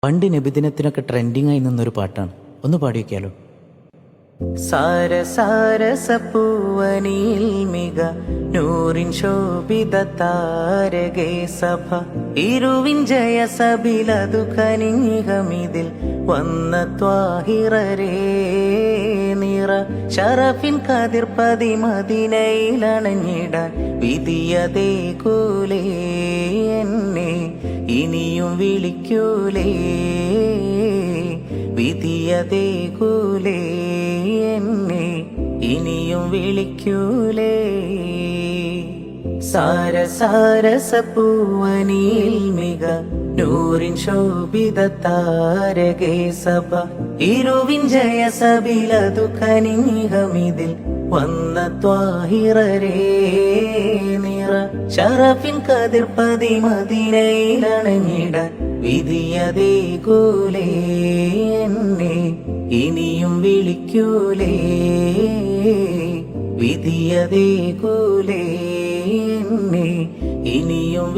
പണ്ട് നബിദിനത്തിനൊക്കെ ട്രെൻഡിങ് ആയി നിന്നൊരു പാട്ടാണ്. ഒന്ന് പാടി വയ്ക്കാലോ. സാരസാരസപ്പൂവനിൽ മിക നൂറിൻ ശോഭിത താരകേ സഭ ഇരുവിൻ ജയ സബിലതു കനിഹമിതിൽ വന്ന ത്വാഹിറരേ നിറ ഷറഫിൻ കതിർപ്പതി മദീനയിലണഞ്ഞിടാൻ വിധിയതേ കൂലേ എന്നെ ഇനിയും വിളിക്കൂലേ വിധിയതേ കൂലേ എന്നെ ഇനിയും വിളിക്കൂലേ സാരസാരസപ്പൂവനിൽ മിക നൂറിൻ ശോഭിത താരകേ സഭ ഇരുവിൻ ജയ സബിലതു കനിഹമിതിൽ വന്ന ത്വാഹിറരേ നിറ ഷറഫിൻ കതിർപ്പതി മദീനയിലണഞ്ഞിടാൻ വിധിയതേ കൂലേ എന്നെ ഇനിയും വിളിക്കൂലേ വിധിയതേ കൂലേ എന്നെ ഇനിയും